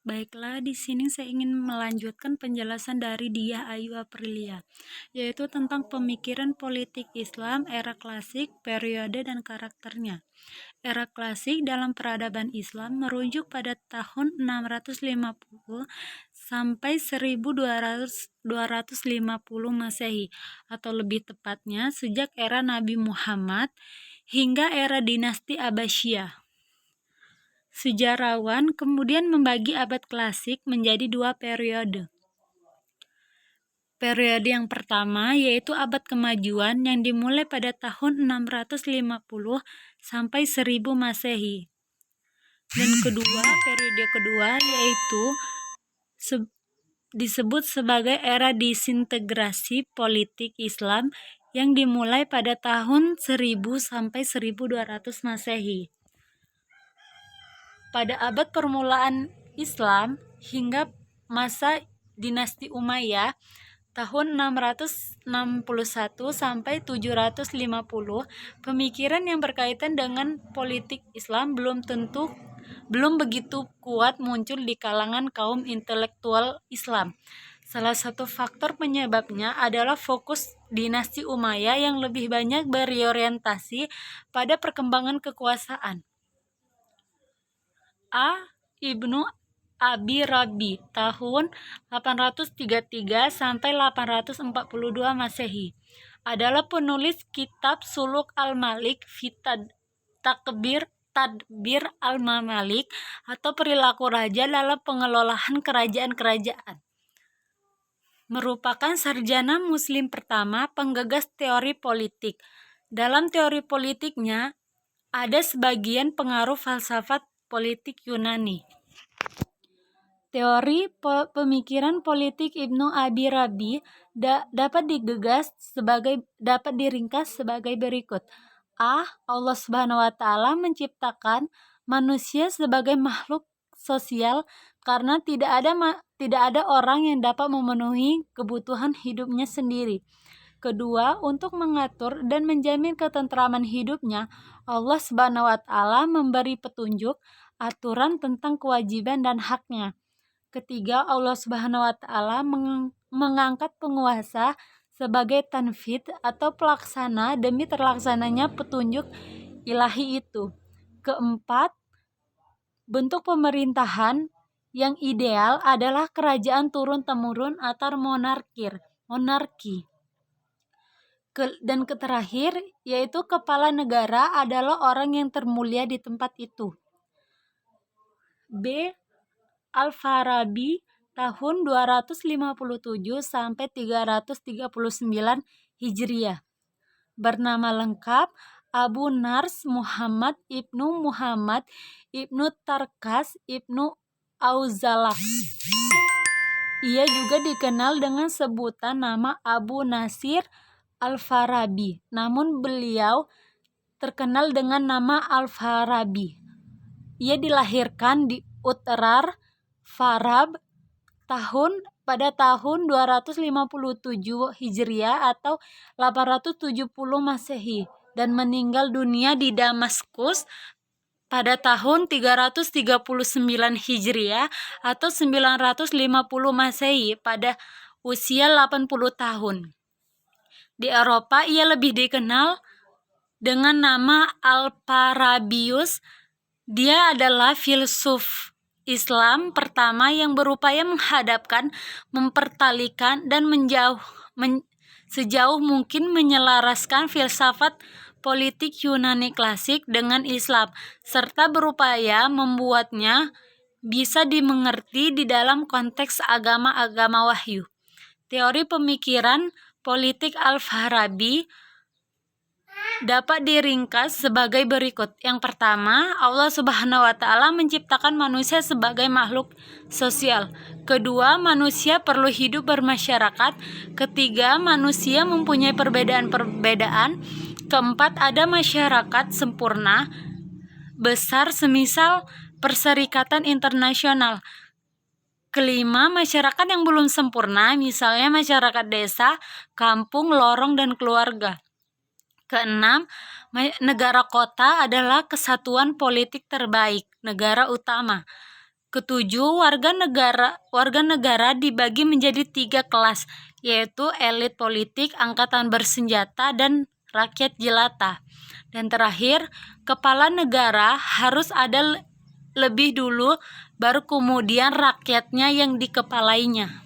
Baiklah, di sini saya ingin melanjutkan penjelasan dari Diah Ayu Aprilia, yaitu tentang pemikiran politik Islam, era klasik, periode dan karakternya. Era klasik dalam peradaban Islam merujuk pada tahun 650 sampai 1250 Masehi, atau lebih tepatnya sejak era Nabi Muhammad hingga era dinasti Abbasiyah. Sejarawan kemudian membagi abad klasik menjadi dua periode. Periode yang pertama yaitu abad kemajuan yang dimulai pada tahun 650 sampai 1000 Masehi. Dan periode kedua yaitu disebut sebagai era disintegrasi politik Islam yang dimulai pada tahun 1000 sampai 1200 Masehi. Pada abad permulaan Islam hingga masa dinasti Umayyah tahun 661 sampai 750, pemikiran yang berkaitan dengan politik Islam belum begitu kuat muncul di kalangan kaum intelektual Islam. Salah satu faktor penyebabnya adalah fokus dinasti Umayyah yang lebih banyak berorientasi pada perkembangan kekuasaan. Ibnu Abi Rabi tahun 833 sampai 842 Masehi adalah penulis kitab Suluk Al-Malik fi Tadbir Al-Mamalik atau perilaku raja dalam pengelolaan kerajaan-kerajaan. Merupakan sarjana muslim pertama penggagas teori politik. Dalam teori politiknya ada sebagian pengaruh falsafat politik Yunani. Teori pemikiran politik Ibnu Abi Rabi dapat diringkas sebagai berikut. Allah Subhanahu wa taala menciptakan manusia sebagai makhluk sosial karena tidak ada orang yang dapat memenuhi kebutuhan hidupnya sendiri. Kedua, untuk mengatur dan menjamin ketentraman hidupnya, Allah Subhanahu wa taala memberi petunjuk aturan tentang kewajiban dan haknya. Ketiga, Allah Subhanahu wa taala mengangkat penguasa sebagai tanfidz atau pelaksana demi terlaksananya petunjuk ilahi itu. Keempat, bentuk pemerintahan yang ideal adalah kerajaan turun-temurun atau monarki. Dan terakhir, yaitu kepala negara adalah orang yang termulia di tempat itu. Al-Farabi tahun 257 sampai 339 Hijriah. Bernama lengkap Abu Nars Muhammad ibnu Muhammad ibnu Tarkas ibnu Auzalak. Ia juga dikenal dengan sebutan nama Abu Nasir Al-Farabi, namun beliau terkenal dengan nama Al-Farabi. Ia dilahirkan di Utrar Farab pada tahun 257 Hijriah atau 870 Masehi dan meninggal dunia di Damaskus pada tahun 339 Hijriah atau 950 Masehi pada usia 80 tahun. Di Eropa ia lebih dikenal dengan nama Al-Farabius. Dia adalah filsuf Islam pertama yang berupaya menghadapkan, mempertalikan, dan sejauh mungkin menyelaraskan filsafat politik Yunani klasik dengan Islam, serta berupaya membuatnya bisa dimengerti di dalam konteks agama-agama wahyu. Teori pemikiran politik Al-Farabi dapat diringkas sebagai berikut. Yang pertama, Allah Subhanahu wa taala menciptakan manusia sebagai makhluk sosial. Kedua, manusia perlu hidup bermasyarakat. Ketiga, manusia mempunyai perbedaan-perbedaan. Keempat, ada masyarakat sempurna besar semisal Perserikatan Internasional. Kelima, masyarakat yang belum sempurna, misalnya masyarakat desa, kampung, lorong, dan keluarga. Keenam, negara kota adalah kesatuan politik terbaik, negara utama. Ketujuh, warga negara dibagi menjadi 3 kelas, yaitu elit politik, angkatan bersenjata, dan rakyat jelata. Dan terakhir, kepala negara harus ada lebih dulu, baru kemudian rakyatnya yang dikepalainya.